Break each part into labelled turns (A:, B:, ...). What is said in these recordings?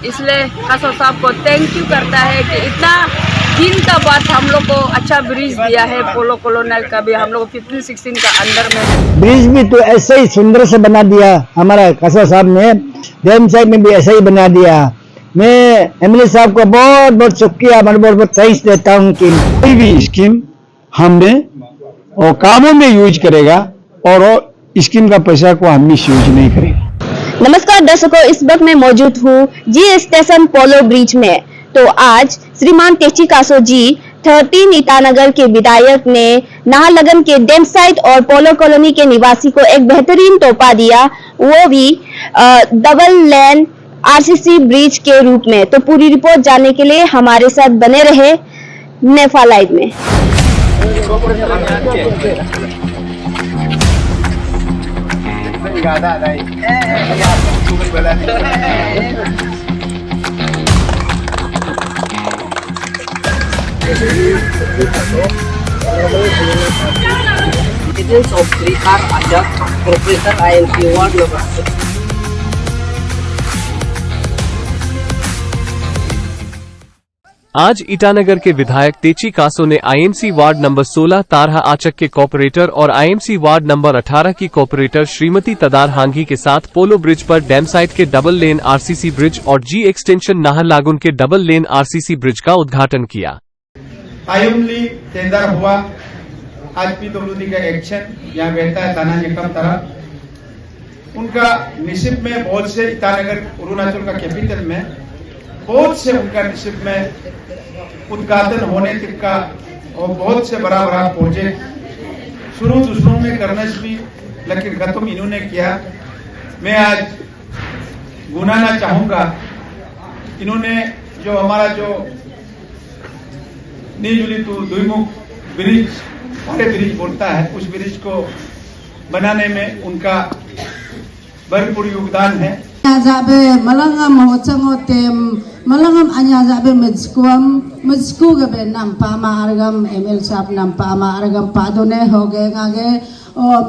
A: इसलिए कासो साहब को थैंक यू करता है कि इतना दिन का बाद हम लोग को अच्छा ब्रिज दिया है। पोलो कॉलोनी का भी हम लोग 15-16 का अंदर में
B: ब्रिज भी तो ऐसे ही सुंदर से बना दिया हमारा कासो साहब ने। डैम साइड में भी ऐसा ही बना दिया। मैं एमएलए साहब को बहुत बहुत शुक्रिया, मैं बहुत बहुत थैंक्स देता हूँ कि कोई भी स्कीम हमने और कामों में यूज करेगा और स्कीम का पैसा को हम मिस यूज नहीं करेगा।
C: नमस्कार दर्शकों, इस वक्त मैं मौजूद हूँ जी स्टेशन पोलो ब्रिज में। तो आज श्रीमान तेची कासो जी 13 ईटानगर के विधायक ने नाहरलगन के डैम साइट और पोलो कॉलोनी के निवासी को एक बेहतरीन तोहफा दिया, वो भी डबल लेन आरसीसी ब्रिज के रूप में। तो पूरी रिपोर्ट जानने के लिए हमारे साथ बने रहे नेफा लाइव में।
D: Citizens of Srikar Ajak Corporation IMC Ward Number 6.
E: आज ईटानगर के विधायक तेची कासो ने आईएमसी वार्ड नंबर 16 तारहा आचक के कॉर्पोरेटर और आईएमसी वार्ड नंबर 18 की कॉर्पोरेटर श्रीमती तदार हांगी के साथ पोलो ब्रिज पर डैम साइट के डबल लेन आरसीसी ब्रिज और जी एक्सटेंशन नाहरलागुन के डबल लेन आरसीसी ब्रिज का उद्घाटन किया।
F: आयुमली टेंडर हुआ। आज पीडब्ल्यूडी का एक्शन यहाँ बैठता है थाना निकम तरफ। उनका निशिप में बहुत से ईटानगर अरुणाचल का कैपिटल में बहुत से उनका निशिप में उद्घाटन होने तक का और बहुत से बड़ा बड़ा प्रोजेक्ट शुरू में करने से भी लेकिन खत्म इन्होंने किया। मैं आज गुनाना चाहूंगा, इन्होंने जो हमारा जो नीजुली टू दुईमुख ब्रिज बड़े ब्रिज बोलता है, उस ब्रिज को बनाने में उनका भरपूर योगदान है।
G: Zabe malangam hocangotem malangam anya zabe medzku gabe nampa ma argam ML sab nampa ma argam padone hoge ngage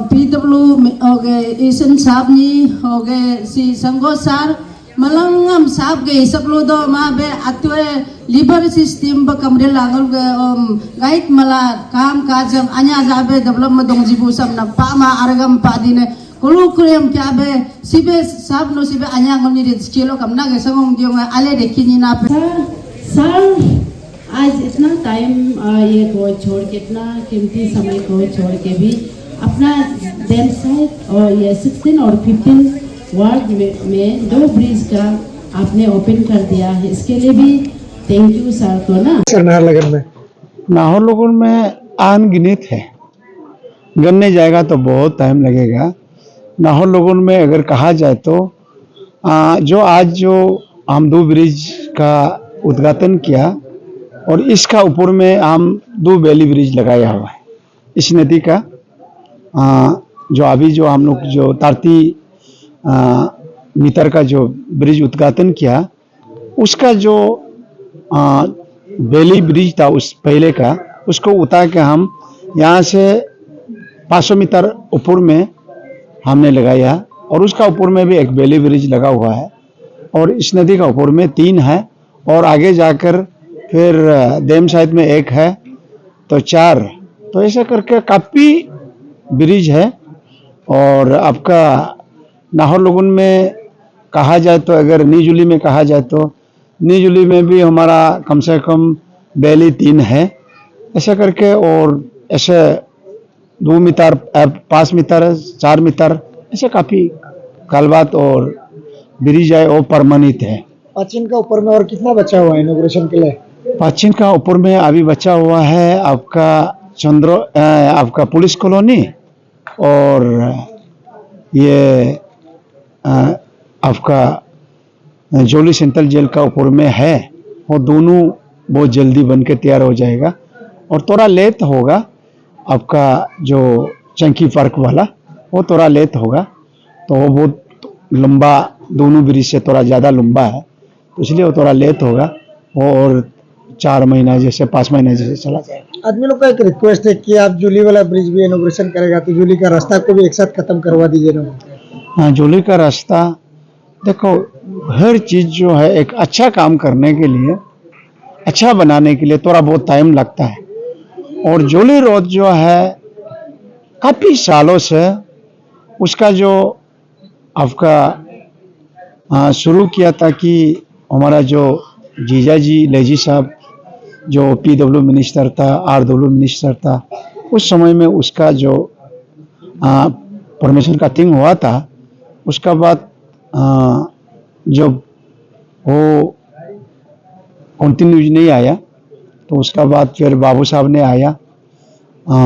G: PW hoge isen sabni hoge si sango sar malangam sab ge sablu do ma be atwe liver system ba kamre langal ge gait mala kam kajam anya zabe develop madong jibu sam nampa ma argam padine Kalau krem क्या बे सिबे सब no सिबे अन्य गमनी red स्केलो कम ना कैसा हम क्यों आले देखी नहीं ना पे
H: सर आज इतना टाइम ये को छोड़ के इतना कीमती समय को छोड़ के भी अपना डैम साइट और ये 16 और 15 वार्ड में 2 ब्रिज का आपने ओपन कर दिया है, इसके लिए भी थैंक यू सर को ना।
B: नाहरलगुन में अनगिनत है, गन्ने जाएगा तो बहुत टाइम लगेगा। नाहरलगुन में अगर कहा जाए तो जो आज जो हम 2 ब्रिज का उद्घाटन किया और इसका ऊपर में हम 2 बेली ब्रिज लगाया हुआ है। इस नदी का जो अभी जो हम लोग जो 30 मीटर का जो ब्रिज उद्घाटन किया, उसका जो बेली ब्रिज था उस पहले का, उसको उतार के हम यहाँ से 500 मीटर ऊपर में हमने लगाया और उसका ऊपर में भी एक बेली ब्रिज लगा हुआ है और इस नदी का ऊपर में 3 है और आगे जाकर फिर डैम साइड में 1 है तो 4, तो ऐसा करके काफ़ी ब्रिज है। और आपका नाहरलगुन में कहा जाए तो अगर नीजुली में कहा जाए तो नीजुली में भी हमारा कम से कम बेली 3 है, ऐसा करके और ऐसे 2 मीटर 5 मीटर 4 मीटर ऐसे काफी कालबात और ब्रिज है और परमानेंट है।
I: पश्चिम का ऊपर में और कितना बचा हुआ है इनॉग्रेशन के लिए?
B: पश्चिम का ऊपर में अभी बचा हुआ है आपका आपका पुलिस कॉलोनी और ये आपका जोली सेंट्रल जेल का ऊपर में है, वो दोनों बहुत जल्दी बन के तैयार हो जाएगा और थोड़ा लेट होगा। आपका जो चंकी पार्क वाला वो थोड़ा लेट होगा, तो वो बहुत लंबा दोनों ब्रिज से थोड़ा ज़्यादा लंबा है, तो इसलिए वो थोड़ा लेट होगा वो और 4 महीना जैसे 5 महीने जैसे चला जाएगा।
I: आदमी लोग का एक रिक्वेस्ट है कि आप जूली वाला ब्रिज भी इनॉग्रेशन करेगा तो जूली का रास्ता को भी एक साथ खत्म करवा दीजिए ना।
B: हाँ, जूली का रास्ता देखो, हर चीज जो है एक अच्छा काम करने के लिए, अच्छा बनाने के लिए थोड़ा बहुत टाइम लगता है। और जोली रोड जो है काफी सालों से उसका जो आपका शुरू किया था कि हमारा जो जीजा जी लेजी साहब जो PW मिनिस्टर था, RW मिनिस्टर था, उस समय में उसका जो परमिशन का थिंग हुआ था, उसका बाद जब वो कंटिन्यूज नहीं आया तो उसका बाद फिर बाबू साहब ने आया,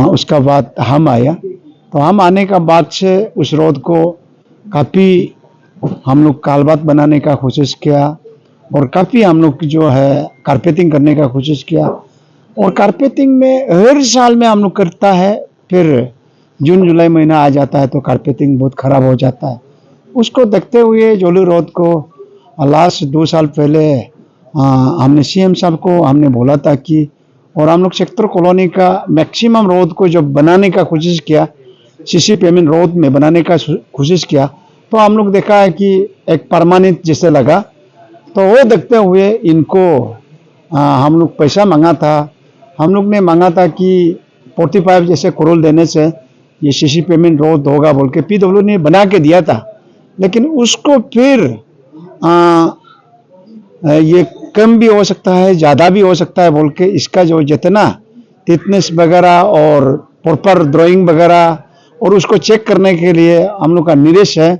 B: उसका बाद हम आया। तो हम आने का बाद से उस रोड को काफ़ी हम लोग कालबात बनाने का कोशिश किया और काफ़ी हम लोग जो है कारपेटिंग करने का कोशिश किया। और कारपेटिंग में हर साल में हम लोग करता है, फिर जून जुलाई महीना आ जाता है तो कारपेटिंग बहुत ख़राब हो जाता है। उसको देखते हुए जोली रोड को लास्ट 2 साल पहले हमने CM साहब को हमने बोला था कि, और हम लोग सेक्टर कॉलोनी का मैक्सिमम रोड को जब बनाने का कोशिश किया, CC पेमेंट रोड में बनाने का कोशिश किया, तो हम लोग देखा है कि एक परमानेंट जैसे लगा। तो वो देखते हुए इनको हम लोग पैसा मांगा था। हम लोग ने मांगा था कि 45 जैसे करोड़ देने से ये CC पेमेंट रोड होगा बोल के PW ने बना के दिया था। लेकिन उसको फिर ये कम भी हो सकता है, ज़्यादा भी हो सकता है बोल के इसका जो जितना थिकनेस वगैरह और प्रॉपर ड्राइंग वगैरह और उसको चेक करने के लिए हम लोग का निदेश है,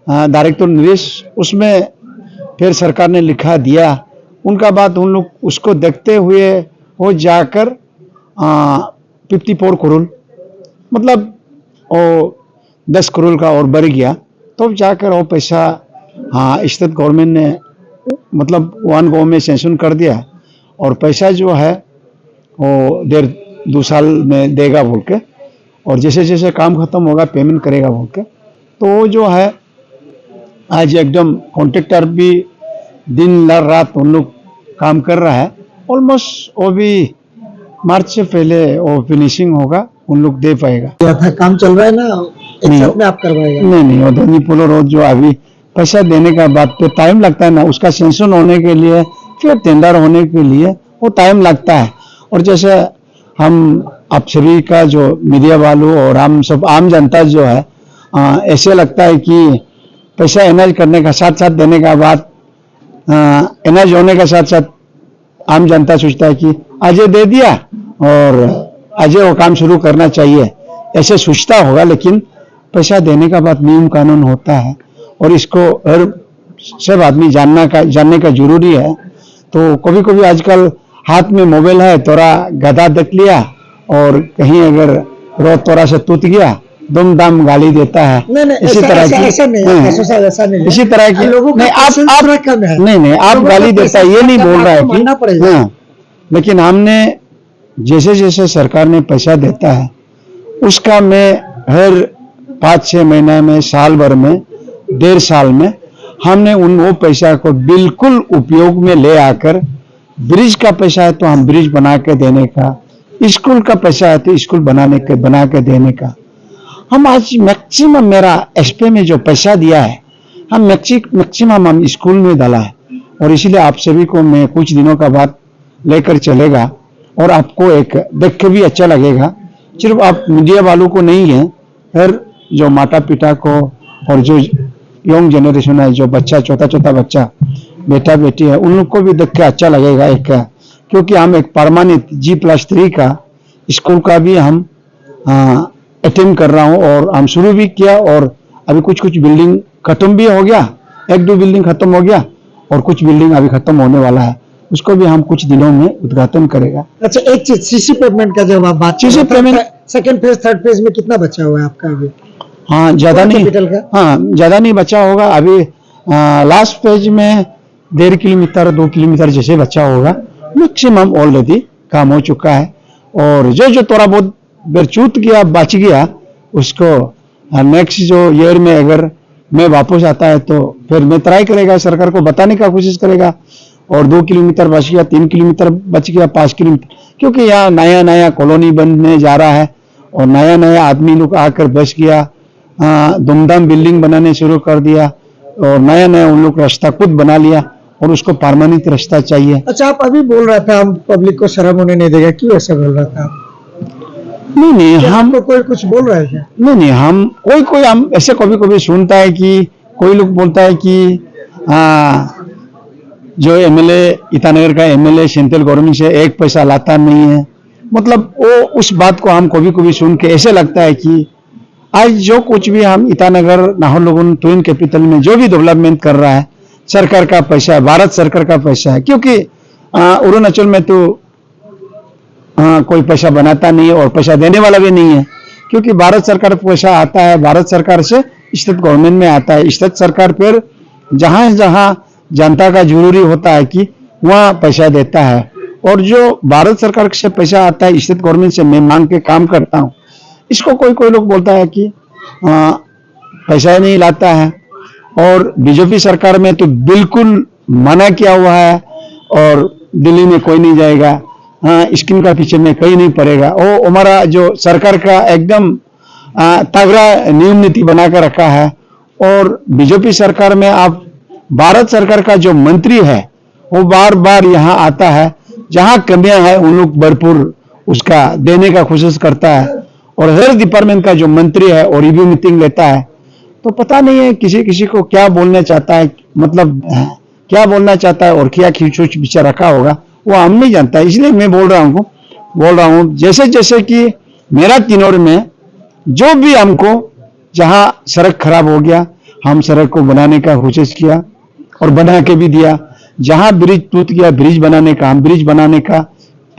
B: डायरेक्टर निदेश, उसमें फिर सरकार ने लिखा दिया। उनका बाद उन लोग उसको देखते हुए वो जाकर 54 करोड़ मतलब वो 10 करोड़ का और बढ़ गया। तो जाकर वो पैसा स्टेट गवर्नमेंट ने मतलब 1 गो में सेंक्शन कर दिया और पैसा जो है वो 1.5-2 साल में देगा बोल के, और जैसे जैसे काम खत्म होगा पेमेंट करेगा बोल के। तो वो जो है आज एकदम कॉन्ट्रैक्टर भी दिन रात उन लोग काम कर रहा है। ऑलमोस्ट वो भी मार्च से पहले वो फिनिशिंग होगा, उन लोग दे पाएगा।
I: क्या था, काम चल रहा है ना, एक साथ में आप करवाएगा?
B: नहीं, वो धोनी पोलो रोड जो अभी पैसा देने का बाद पे टाइम लगता है ना, उसका सेंक्शन होने के लिए फिर टेंडर होने के लिए वो टाइम लगता है। और जैसे हम आप सभी का जो मीडिया वालों और हम सब आम जनता जो है ऐसे लगता है कि पैसा एनाज करने का साथ साथ देने का बाद एनाज होने का साथ साथ आम जनता सोचता है कि आज दे दिया और आज वो काम शुरू करना चाहिए, ऐसे सोचता होगा। लेकिन पैसा देने का बाद नियम कानून होता है और इसको हर सब आदमी जानने का जरूरी है। तो कभी कभी आजकल हाथ में मोबाइल है, थोड़ा गधा देख लिया और कहीं अगर रोड थोड़ा से टूट गया, दुम दाम गाली देता है। इसी तरह की इसी तरह की नहीं आप गाली देता है ये नहीं बोल रहा है कि हाँ, लेकिन हमने जैसे जैसे सरकार ने पैसा देता है उसका मैं हर 5-6 महीना में, साल भर में, 1.5 साल में हमने वो पैसा को बिल्कुल उपयोग में ले आकर, ब्रिज का पैसा है तो हम ब्रिज बना के देने का, स्कूल का पैसा है तो स्कूल बना के देने का। हम आज मैक्सिमम मेरा SP में जो पैसा दिया है हम मैक्सिमम हम स्कूल में डाला है। और इसीलिए आप सभी को मैं कुछ दिनों का बाद लेकर चलेगा और आपको एक देख के भी अच्छा लगेगा। सिर्फ आप मीडिया वालों को नहीं है, हर जो माता पिता को और जो यंग जनरेशन है, जो बच्चा छोटा बच्चा बेटा बेटी है, उन लोग को भी देख के अच्छा लगेगा एक, क्योंकि हम एक परमानेंट G+3 का स्कूल का भी हम अटेम्प्ट कर रहा हूँ और हम शुरू भी किया और अभी कुछ बिल्डिंग खत्म भी हो गया, 1-2 बिल्डिंग खत्म हो गया और कुछ बिल्डिंग अभी खत्म होने वाला है, उसको भी हम कुछ दिनों में उद्घाटन करेगा।
I: अच्छा, एक चीज CC पेमेंट का जब आप बात
B: CC payment
I: second phase third phase में कितना बचा हुआ है आपका अभी?
B: हाँ, ज्यादा नहीं बचा होगा अभी। लास्ट पेज में 1.5 किलोमीटर 2 किलोमीटर जैसे बचा होगा, मैक्सिमम ऑलरेडी काम हो चुका है। और जो थोड़ा बहुत बेरचूत गया बच गया उसको नेक्स्ट जो ईयर में अगर मैं वापस आता है तो फिर मैं ट्राई करेगा, सरकार को बताने का कोशिश करेगा। और 2 किलोमीटर बच गया, 3 किलोमीटर बच गया, 5 किलोमीटर, क्योंकि यहाँ नया कॉलोनी बनने जा रहा है और नया आदमी लोग आकर बच गया, धूमधाम बिल्डिंग बनाने शुरू कर दिया और नया नया उन लोग रास्ता खुद बना लिया और उसको परमानेंट रास्ता चाहिए।
I: अच्छा, आप अभी बोल रहा था हम पब्लिक को शर्म होने नहीं देगा, क्यों ऐसा बोल रहा था?
B: नहीं
I: हमको कोई कुछ बोल रहा है क्या?
B: नहीं हम कोई हम ऐसे कभी कभी सुनता है कि कोई लोग बोलता है कि जो एमएलए ईटानगर का एमएलए सेंट्रल गवर्नमेंट से एक पैसा लाता नहीं है, मतलब वो उस बात को हम कभी कभी सुन के ऐसे लगता है कि आज जो कुछ भी हम ईटानगर नाहरलगुन ट्विन कैपिटल में जो भी डेवलपमेंट कर रहा है सरकार का पैसा है, भारत सरकार का पैसा है, क्योंकि अरुणाचल में तो कोई पैसा बनाता नहीं है और पैसा देने वाला भी नहीं है, क्योंकि भारत सरकार पैसा आता है, भारत सरकार से स्टेट गवर्नमेंट में आता है, स्टेट सरकार फिर जहां जहां जनता का जरूरी होता है कि वहां पैसा देता है, और जो भारत सरकार से पैसा आता है स्टेट गवर्नमेंट से मैं मांग के काम करता हूं, इसको कोई लोग बोलता है कि पैसा नहीं लाता है। और बीजेपी सरकार में तो बिल्कुल मना किया हुआ है और दिल्ली में कोई नहीं जाएगा, स्कीम का पीछे में कहीं नहीं पड़ेगा। वो हमारा जो सरकार का एकदम तगड़ा नियम नीति बनाकर रखा है। और बीजेपी सरकार में आप भारत सरकार का जो मंत्री है वो बार बार यहाँ आता है, जहाँ कमियां है उन लोग भरपूर उसका देने का कोशिश करता है, और हर डिपार्टमेंट का जो मंत्री है और रिव्यू मीटिंग लेता है। तो पता नहीं है किसी को क्या बोलना चाहता है, मतलब क्या बोलना चाहता है और क्या खींच विचार रखा होगा वो हम नहीं जानता। इसलिए मैं बोल रहा हूँ जैसे जैसे कि मेरा तिनोर में जो भी हमको जहाँ सड़क खराब हो गया हम सड़क को बनाने का कोशिश किया और बना के भी दिया, जहाँ ब्रिज टूट गया ब्रिज बनाने का हम ब्रिज बनाने का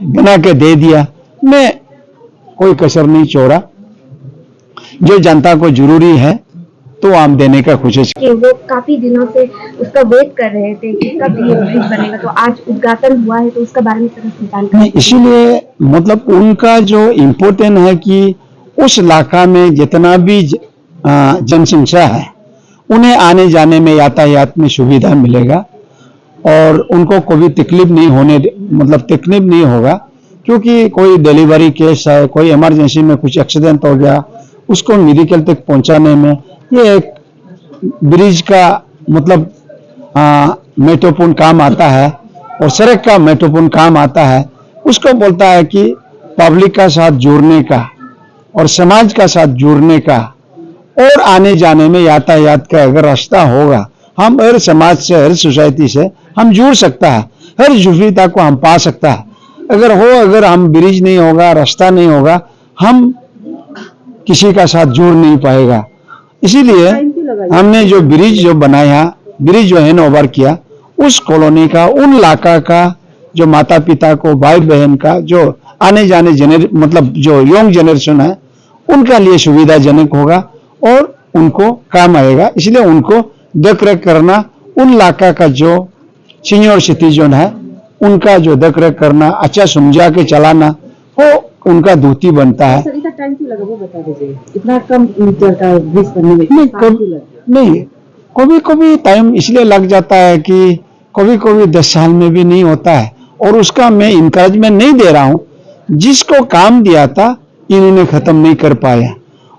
B: बना के दे दिया। मैं कोई कसर नहीं छोड़ा, जो जनता को जरूरी है तो हम देने का कोशिश
C: कि वो काफी दिनों से उसका वेट कर रहे थे कि कब ये ब्रिज बनेगा, तो आज उद्घाटन हुआ है तो उसका बारे में थोड़ा
B: इसीलिए मतलब उनका जो इम्पोर्टेंट है कि उस इलाका में जितना भी जनसंख्या है उन्हें आने जाने में यातायात में सुविधा मिलेगा और उनको कोई तकलीफ नहीं होगा, क्योंकि कोई डिलीवरी केस है, कोई इमरजेंसी में कुछ एक्सीडेंट हो गया, उसको मेडिकल तक पहुंचाने में ये एक ब्रिज का मतलब महत्वपूर्ण काम आता है और सड़क का महत्वपूर्ण काम आता है। उसको बोलता है कि पब्लिक का साथ जुड़ने का और समाज का साथ जुड़ने का और आने जाने में यातायात का अगर रास्ता होगा, हम हर समाज से हर सोसाइटी से हम जुड़ सकता है, हर सुविधा को हम पा सकता है। अगर हम ब्रिज नहीं होगा, रास्ता नहीं होगा, हम किसी का साथ जुड़ नहीं पाएगा। इसीलिए हमने जो ब्रिज बनाया, ब्रिज जो हैंडओवर किया, उस कॉलोनी का उन इलाका का जो माता पिता को भाई बहन का जो आने जाने मतलब जो यंग जनरेशन है उनका लिए सुविधाजनक होगा और उनको काम आएगा। इसलिए उनको देख रेख करना, उन इलाका का जो सीनियर सिटीजन है उनका जो देख रेख करना, अच्छा समझा के चलाना, वो उनका ड्यूटी बनता है।
H: इतना टाइम क्यों लगा वो बता दीजिए, इतना कम मीटर का ब्रिज बनने में?
B: नहीं, कभी टाइम इसलिए लग जाता है कि कभी 10 साल में भी नहीं होता है, और उसका मैं इंकरेजमेंट नहीं दे रहा हूँ। जिसको काम दिया था इन्होंने खत्म नहीं कर पाया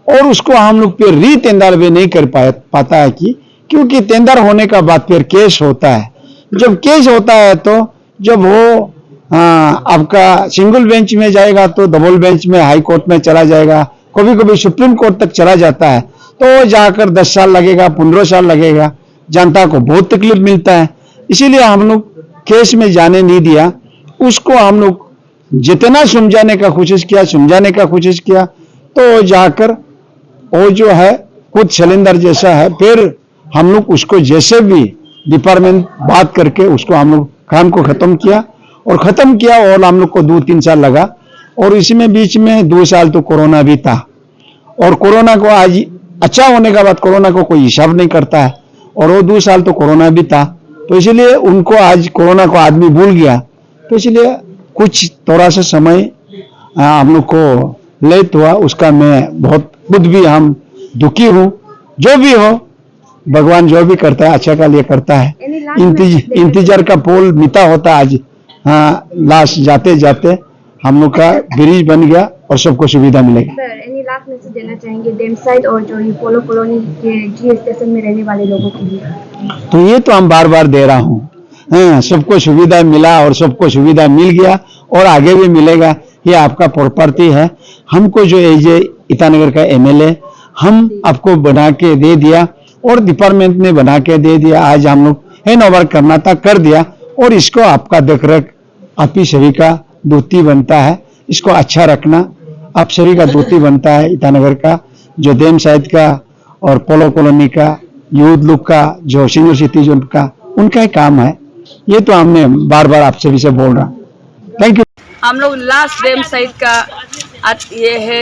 B: और उसको हम लोग फिर टेंडर भी नहीं कर पाता है क्योंकि टेंडर होने का बाद फिर केस होता है। जब केस होता है तो जब वो आपका सिंगल बेंच में जाएगा तो डबल बेंच में हाई कोर्ट में चला जाएगा, कभी सुप्रीम कोर्ट तक चला जाता है, तो जाकर 10 साल लगेगा, 15 साल लगेगा, जनता को बहुत तकलीफ मिलता है। इसीलिए हम लोग केस में जाने नहीं दिया, उसको हम लोग जितना समझाने का कोशिश किया तो जाकर वो जो है कुछ सिलेंडर जैसा है, फिर हम लोग उसको जैसे भी डिपार्टमेंट बात करके उसको हम लोग काम को खत्म किया और हम लोग को 2-3 साल लगा। और इसमें बीच में 2 साल तो कोरोना भी था, और कोरोना को आज अच्छा होने के बाद कोरोना को कोई हिसाब नहीं करता है, और वो 2 साल तो कोरोना भी था, तो इसलिए उनको आज कोरोना को आदमी भूल गया। तो इसलिए कुछ थोड़ा सा समय हम लोग को लेट हुआ, उसका मैं बहुत खुद भी हम दुखी हूँ। जो भी हो, भगवान जो भी करता है अच्छा का लिए करता है। इंतजार का पोल मिटा होता आज। लास्ट जाते जाते हम लोग का ब्रिज बन गया और सबको सुविधा मिलेगा।
C: सर, any last मैसेज देना चाहेंगे डैम साइड और जो ये पोलो कॉलोनी के जी स्टेशन में रहने वाले लोगों के लिए?
B: तो ये तो हम बार बार दे रहा हूँ, हाँ, सबको सुविधा मिला और सबको सुविधा मिल गया और आगे भी मिलेगा। ये आपका प्रॉपर्टी है। हमको जो एजे ईटानगर का एमएलए हम आपको बना के दे दिया और डिपार्टमेंट ने बना के दे दिया। आज हम लोग हैंड ओवर करना था, कर दिया और इसको आपका देखरेख आप ही सभी का ड्यूटी बनता है। इसको अच्छा रखना आप सभी का ड्यूटी बनता है। ईटानगर का जो डैम साइड का और पोलो कॉलोनी का यूथ लोग का जो सीनियर सिटीजन का उनका ही काम है। ये तो हमने बार बार आप सभी से बोल रहा। Thank you.
A: हम लोग लास्ट डैम साइड का ये है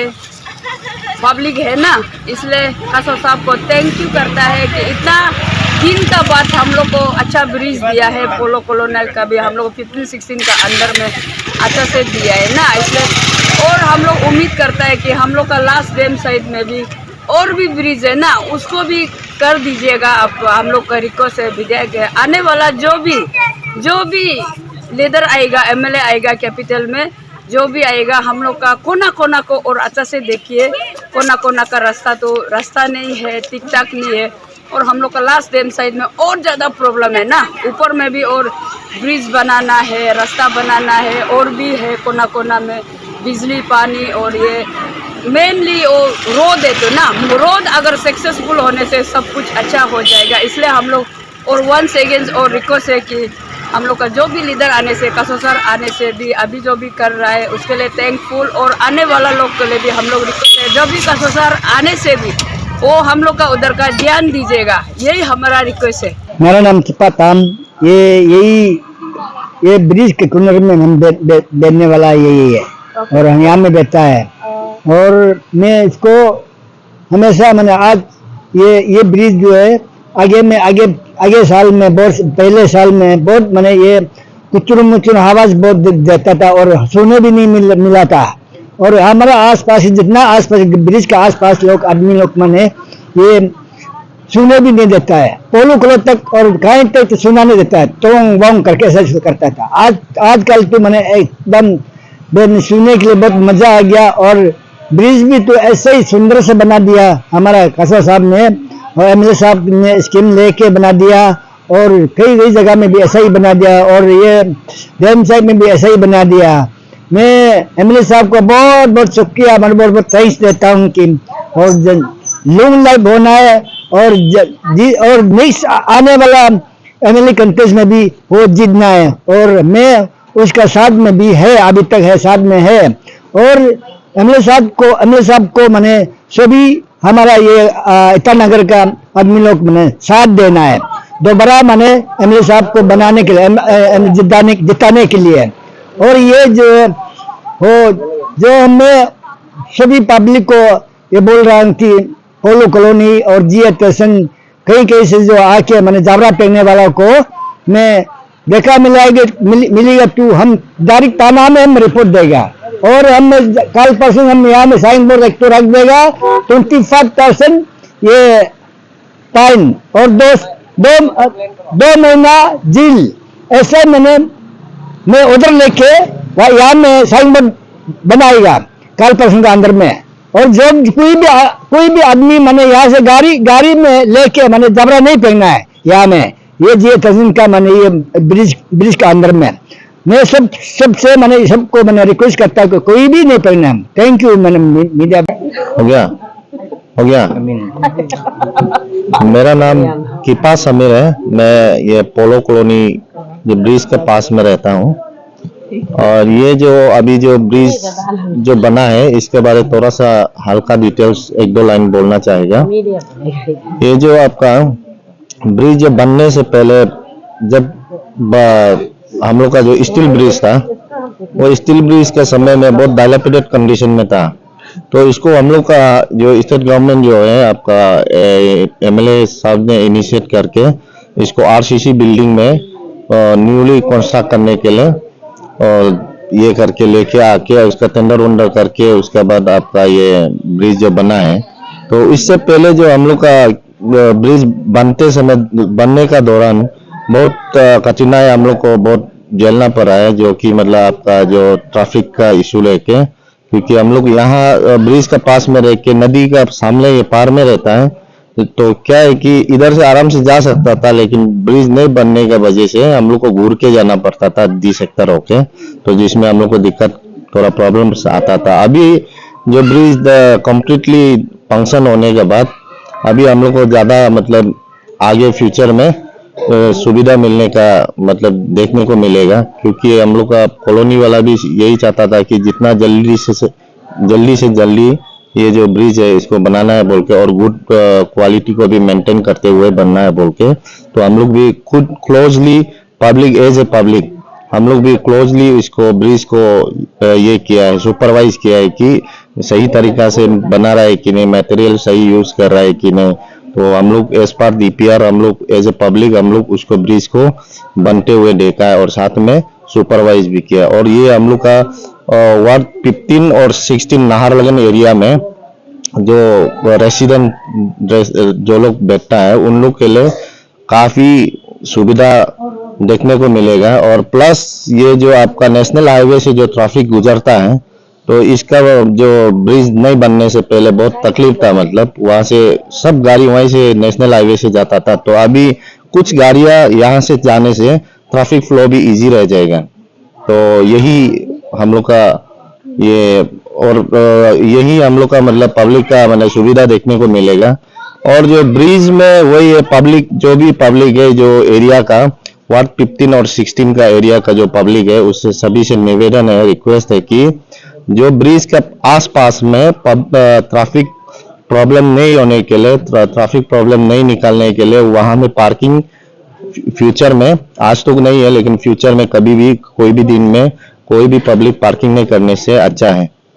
A: पब्लिक है ना, इसलिए कासो साहब को थैंक यू करता है कि इतना दिन का बाद हम लोग को अच्छा ब्रिज दिया है। पोलो कॉलोनी का भी हम लोग 15-16 का अंदर में अच्छा से दिया है ना, इसलिए और हम लोग उम्मीद करता है कि हम लोग का लास्ट डैम साइड में भी और भी ब्रिज है ना, उसको भी कर दीजिएगा आप। हम लोग का रिक्वेस्ट है विधायक है, आने वाला जो भी लीडर आएगा, एमएलए आएगा कैपिटल में, जो भी आएगा हम लोग का कोना कोना को और अच्छा से देखिए। कोना कोना का रास्ता नहीं है, ठीक ठाक नहीं है और हम लोग का लास्ट डैम साइड में और ज़्यादा प्रॉब्लम है ना। ऊपर में भी और ब्रिज बनाना है, रास्ता बनाना है और भी है कोना कोना में बिजली पानी और ये मेनली वो रोड है। तो ना रोड अगर सक्सेसफुल होने से सब कुछ अच्छा हो जाएगा। इसलिए हम लोग और वंस अगेन और रिक्वेस्ट है कि हम लोग का जो भी लीडर आने से, कासो सर आने से भी, अभी जो भी कर रहा है उसके लिए थैंकफुल और आने वाला लोग के लिए भी हम लोग रिक्वेस्ट है जो भी कासो सर आने से भी वो हम लोग का उधर का ध्यान दीजिएगा। यही हमारा रिक्वेस्ट है।
I: मेरा नाम चिपा ताम। ये ब्रिज के किनारे में हम बैठने वाला यही है और हम यहाँ में बैठता है और मैं इसको हमेशा मैंने आज ये ब्रिज जो है आगे साल में बहुत पहले साल में बहुत मैंने ये कुचुर मुचुर आवाज बहुत देता था और सोने भी नहीं मिला था। और हमारा आसपास जितना आसपास ब्रिज के आसपास लोग आदमी लोग मैंने ये सुने भी नहीं देता है। पोलो कॉलोनी तक और कहीं तक तो सुना नहीं देता है। टोंग बोंग करके ऐसा करता था। आजकल तो मैंने एकदम सुनने के लिए बहुत मजा आ गया और ब्रिज भी तो ऐसे ही सुंदर से बना दिया हमारा कासो साहब ने और एमएलए साहब ने स्कीम लेके बना दिया और कई जगह में भी ऐसा ही बना दिया और ये डैम साइड में भी ऐसा ही बना दिया। मैं एमएलए साहब को बहुत बहुत शुक्रिया, मैं बहुत बहुत थैंक्स देता हूँ कि और लॉन्ग लाइफ होना है और नेक्स्ट आने वाला एमएलए कंटेस्ट में भी वो जीतना है और मैं उसका साथ में भी है, अभी तक है, साथ में है। और एमएलए साहब को मैंने सभी हमारा ये ईटानगर का आदमी लोग मैंने साथ देना है दोबारा मैंने एमएलए साहब को बनाने के लिए जिताने के लिए। और ये जो मैं सभी पब्लिक को ये बोल रहा हूँ कि पोलो कॉलोनी और जी स्टेशन कहीं से जो आके मैंने जावरा फेंकने वाला को मैं देखा मिलेगा तो हम डायरेक्ट थाना में हम रिपोर्ट देगा और हम कल परसों हम यहाँ में साइन बोर्ड एक तो रख देगा 25% ये फाइन और दो महीना जेल। ऐसे मैं उधर लेके यहाँ में साइन बोर्ड बनाएगा कल परसों के अंदर में। और जो कोई भी आदमी मैंने यहाँ से गाड़ी में लेके मैंने जबरा नहीं फेंकना है यहाँ में ये जी तस्वीर का मैंने ये ब्रिज का अंदर में मैं सबसे मैंने सबको मैंने रिक्वेस्ट करता हूँ कि कोई भी नहीं फेंकना है। थैंक यू मैंने मीडिया।
J: हो गया मेरा नाम किपा समीर है। मैं ये पोलो कॉलोनी जो ब्रिज के पास में रहता हूँ और ये जो अभी जो ब्रिज जो बना है इसके बारे में थोड़ा सा हल्का डिटेल्स एक दो लाइन बोलना चाहेगा। ये जो आपका ब्रिज जो बनने से पहले जब हम लोग का जो स्टील ब्रिज था वो स्टील ब्रिज के समय में बहुत डायलेपिडेट कंडीशन में था। तो इसको हम लोग का जो स्टेट गवर्नमेंट जो है आपका एमएलए साहब ने इनिशिएट करके इसको आरसीसी बिल्डिंग में न्यूली कंस्ट्रक्ट करने के लिए और ये करके लेके आके उसका टेंडर वंडर करके उसके बाद आपका ये ब्रिज जो बना है। तो इससे पहले जो हम लोग का ब्रिज बनने का दौरान बहुत कठिनाई हम लोग को बहुत झेलना पड़ा है जो कि मतलब आपका जो ट्रैफिक का इशू लेके क्योंकि हम लोग यहाँ ब्रिज के पास में रह के नदी का सामने ये पार में रहता है, तो क्या है कि इधर से आराम से जा सकता था, लेकिन ब्रिज नहीं बनने की वजह से हम लोग को घूर के जाना पड़ता था डी सेक्टर होके, तो जिसमें हम लोग को दिक्कत थोड़ा प्रॉब्लम आता था। अभी जो ब्रिज कंप्लीटली फंक्शन होने के बाद अभी हम लोग को ज्यादा मतलब आगे फ्यूचर में सुविधा मिलने का मतलब देखने को मिलेगा, क्योंकि हम लोग का कॉलोनी वाला भी यही चाहता था कि जितना जल्दी से जल्दी ये जो ब्रिज है इसको बनाना है बोल के, और गुड क्वालिटी को भी मेंटेन करते हुए बनना है बोल के। तो हम लोग भी खुद closely public as a public हम लोग भी क्लोजली इसको ब्रिज को ये किया है, सुपरवाइज किया है कि सही तरीका से बना रहा है कि नहीं, मटेरियल सही यूज कर रहा है कि नहीं। तो हम लोग एज पर डीपीआर हम लोग एज ए पब्लिक हम लोग उसको ब्रिज को बनते हुए देखा है और साथ में सुपरवाइज भी किया। और ये हम लोग का वार्ड 15 और 16 नाहरलगुन एरिया में जो रेसिडेंट जो लोग बैठता है उन लोग के लिए काफी सुविधा देखने को मिलेगा। और प्लस ये जो आपका नेशनल हाईवे से जो ट्रैफिक गुजरता है, तो इसका जो ब्रिज नहीं बनने से पहले बहुत तकलीफ था, मतलब वहां से सब गाड़ी वहीं से नेशनल हाईवे से जाता था, तो अभी कुछ गाड़ियां यहाँ से जाने से ट्रैफिक फ्लो भी इजी रह जाएगा। तो यही हम लोग का ये और यही हम लोग का मतलब पब्लिक का मतलब सुविधा देखने को मिलेगा। और जो ब्रिज में वही है पब्लिक, जो भी पब्लिक है जो एरिया का वार्ड 15 और 16 का एरिया का जो पब्लिक है, उससे सभी से निवेदन है, रिक्वेस्ट है कि जो ब्रिज के आसपास में ट्रैफिक प्रॉब्लम नहीं होने के लिए, ट्रैफिक प्रॉब्लम नहीं निकालने के लिए वहां में पार्किंग फ्यूचर में, आज तो नहीं है लेकिन फ्यूचर में कभी भी कोई भी दिन में कोई भी पब्लिक पार्किंग नहीं करने से अच्छा है।